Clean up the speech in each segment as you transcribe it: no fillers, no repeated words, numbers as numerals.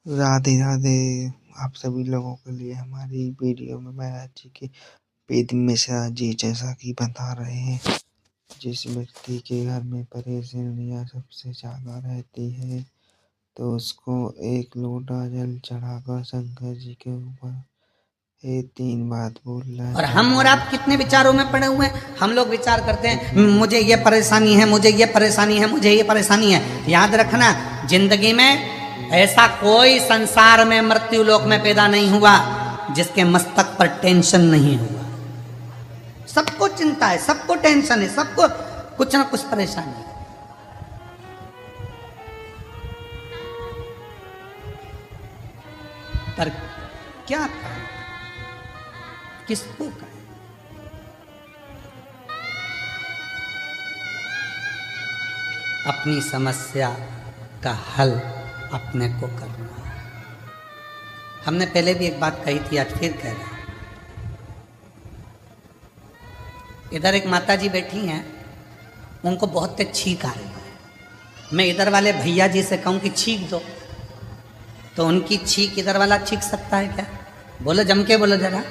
राधे राधे। आप सभी लोगों के लिए हमारी वीडियो में महाराज जी के वेद मिश्रा जी जैसा कि बता रहे हैं, जिस व्यक्ति के घर में परेशानियां सबसे ज्यादा रहती है तो उसको एक लोटा जल चढ़ाकर शंकर जी के ऊपर 3 बात बोलना और हम और आप कितने विचारों में पड़े हुए हैं। हम लोग विचार करते हैं मुझे ये परेशानी है, मुझे ये परेशानी है, मुझे ये परेशानी है। याद रखना, जिंदगी में ऐसा कोई संसार में मृत्यु लोक में पैदा नहीं हुआ जिसके मस्तक पर टेंशन नहीं हुआ। सबको चिंता है, सबको टेंशन है, सबको कुछ ना कुछ परेशानी है। पर क्या करें, किसको करें? अपनी समस्या का हल अपने को करना है। हमने पहले भी एक बात कही थी, आज फिर कह रहे हैं। इधर एक माता जी बैठी हैं, उनको बहुत तेज छींक आ रही है। मैं इधर वाले भैया जी से कहूं कि छींक दो, तो उनकी छींक इधर वाला छींक सकता है क्या? बोलो, जम के बोलो जरा।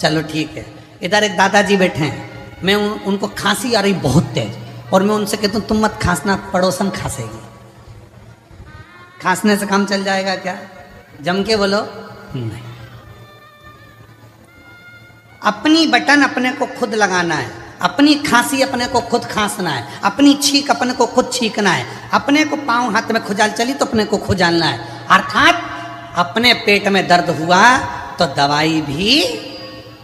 चलो ठीक है। इधर एक दादाजी बैठे हैं, मैं उनको खांसी आ रही बहुत तेज, और मैं उनसे कहता हूँ तुम मत खांसना, पड़ोसन खांसेगी। खांसने से काम चल जाएगा क्या? जम के बोलो नहीं। अपनी बटन अपने को खुद लगाना है, अपनी खांसी अपने को खुद खांसना है, अपनी छींक अपने को खुद छींकना है, अपने को पांव हाथ में खुजाल चली तो अपने को खुजालना है। अर्थात अपने पेट में दर्द हुआ तो दवाई भी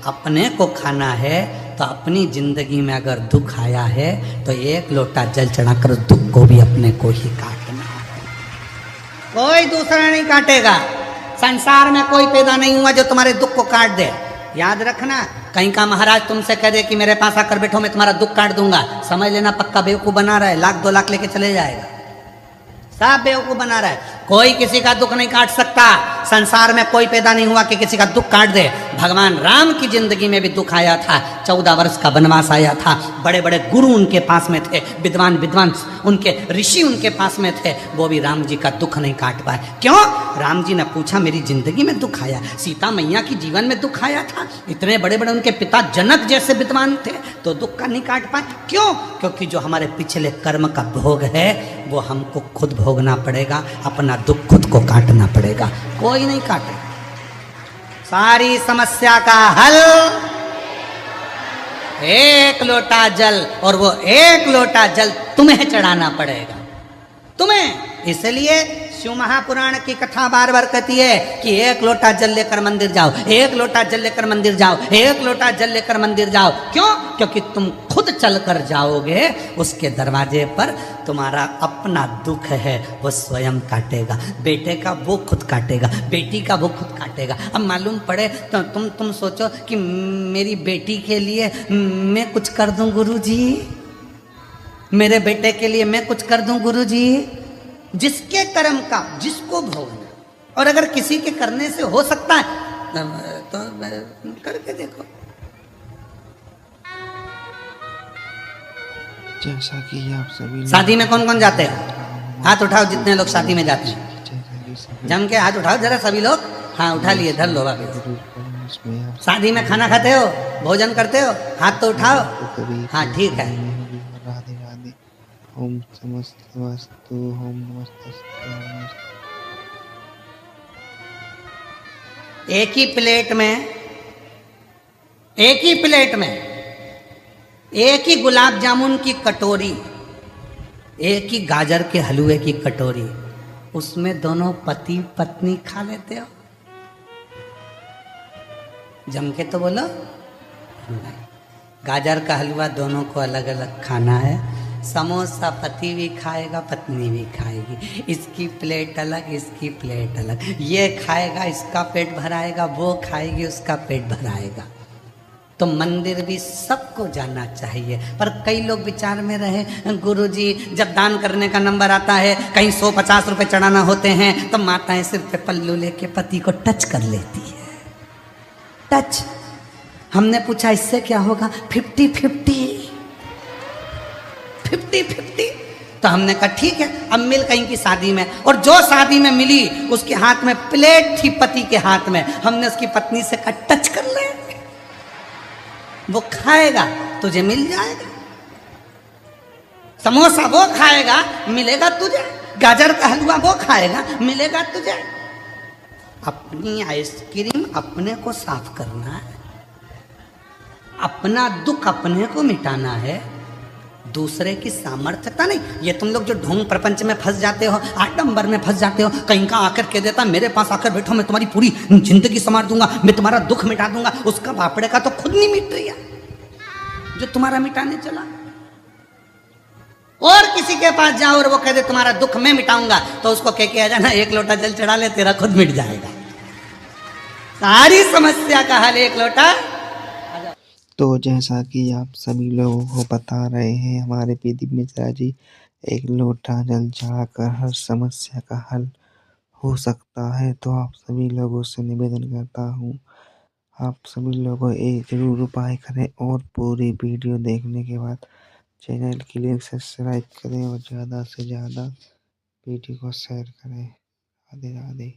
अपने को खाना है। तो अपनी जिंदगी में अगर दुख आया है तो एक लोटा जल चढ़ाकर उस दुख को भी अपने को ही काटना है, कोई दूसरा नहीं काटेगा। संसार में कोई पैदा नहीं हुआ जो तुम्हारे दुख को काट दे। याद रखना, कहीं का महाराज तुमसे कह दे कि मेरे पास आकर बैठो, मैं तुम्हारा दुख काट दूंगा, समझ लेना पक्का बेवकूफ बना रहा है, 1,00,000 2,00,000 लेके चले जाएगा। सब बेवकूफ बना रहा है। कोई किसी का दुख नहीं काट सकता। संसार में कोई पैदा नहीं हुआ कि किसी का दुख काट दे। भगवान राम की जिंदगी में भी दुख आया था, 14 वर्ष का वनवास आया था, बड़े बड़े गुरु उनके पास में थे, विद्वान विद्वान उनके ऋषि उनके पास में थे, वो भी राम जी का दुख नहीं काट पाए। क्यों? राम जी ने पूछा मेरी जिंदगी में दुख आया, सीता मैया की जीवन में दुख आया था, इतने बड़े बड़े उनके पिता जनक जैसे विद्वान थे, तो दुख का नहीं काट पाए। क्यों? क्योंकि जो हमारे पिछले कर्म का भोग है वो हमको खुद भोगना पड़ेगा, अपना दुख खुद को काटना पड़ेगा, कोई नहीं काटेगा। सारी समस्या का हल एक लोटा जल, और वो एक लोटा जल तुम्हें चढ़ाना पड़ेगा, तुम्हें। इसलिए शिव महापुराण की कथा बार बार कहती है कि एक लोटा जल लेकर मंदिर जाओ, एक लोटा जल लेकर मंदिर जाओ, एक लोटा जल लेकर मंदिर जाओ। क्यों? क्योंकि तुम खुद चल कर जाओगे, उसके दरवाजे पर तुम्हारा अपना दुख है वो स्वयं काटेगा। बेटे का वो खुद काटेगा, बेटी का वो खुद काटेगा। अब मालूम पड़े तो तुम सोचो कि मेरी बेटी के लिए मैं कुछ कर दूं गुरुजी, मेरे बेटे के लिए मैं कुछ कर दूं गुरुजी। जिसके कर्म का जिसको भोगना, और अगर किसी के करने से हो सकता है तो करके देखो। जैसा कि आप सभी शादी में कौन कौन जाते हैं? हाथ उठाओ जितने लोग शादी में जाते हैं, जम के हाथ उठाओ जरा सभी लोग। हाँ उठा लिए, धर लो वापिस। शादी में खाना खाते हो, भोजन करते हो, हाथ तो उठाओ। हाँ ठीक है। राधे राधे। ओम समस्तवास्तु, ओम नमस्तस्तु। एक ही प्लेट में, एक ही प्लेट में एक ही गुलाब जामुन की कटोरी, एक ही गाजर के हलवे की कटोरी, उसमें दोनों पति पत्नी खा लेते हो? जम के तो बोलो नहीं। गाजर का हलवा दोनों को अलग अलग खाना है। समोसा पति भी खाएगा, पत्नी भी खाएगी, इसकी प्लेट अलग, इसकी प्लेट अलग। ये खाएगा, इसका पेट भराएगा, वो खाएगी, उसका पेट भराएगा। तो मंदिर भी सबको जाना चाहिए। पर कई लोग विचार में रहे, गुरुजी जब दान करने का नंबर आता है, कहीं 150 रुपए चढ़ाना होते हैं, तो माताएं सिर पे पल्लू लेके पति को टच कर लेती है। टच। हमने पूछा इससे क्या होगा? 50-50। तो हमने कहा ठीक है, अब मिल कहीं की शादी में, और जो शादी में मिली उसके हाथ में प्लेट थी पति के हाथ में, हमने उसकी पत्नी से कहा टच कर ले, वो खाएगा तुझे मिल जाएगा, समोसा वो खाएगा मिलेगा तुझे, गाजर का हलवा वो खाएगा मिलेगा तुझे। अपनी आइसक्रीम अपने को साफ करना है, अपना दुख अपने को मिटाना है, दूसरे की सामर्थ्यता नहीं। ये तुम लोग जो ढोंग प्रपंच में फंस जाते हो, आडंबर में फंस जाते हो, कहीं का आकर कह देता मेरे पास आकर बैठो मैं तुम्हारी पूरी जिंदगी संवार दूंगा, मैं तुम्हारा दुख मिटा दूंगा, उसका बापड़े का तो खुद नहीं मिट रही है जो तुम्हारा मिटाने चला। और किसी के पास जाओ और वो कह दे तुम्हारा दुख मैं मिटाऊंगा, तो उसको कह के आ जाना एक लोटा जल चढ़ा ले, तेरा खुद मिट जाएगा। सारी समस्या का हल एक लोटा। तो जैसा कि आप सभी लोगों को बता रहे हैं, हमारे प्रदीप मिश्रा जी एक लोटा जल चढ़ाकर हर समस्या का हल हो सकता है। तो आप सभी लोगों से निवेदन करता हूँ, आप सभी लोगों एक जरूर उपाय करें और पूरी वीडियो देखने के बाद चैनल के लिए सब्सक्राइब करें और ज़्यादा से ज़्यादा वीडियो को शेयर करें। राधे राधे।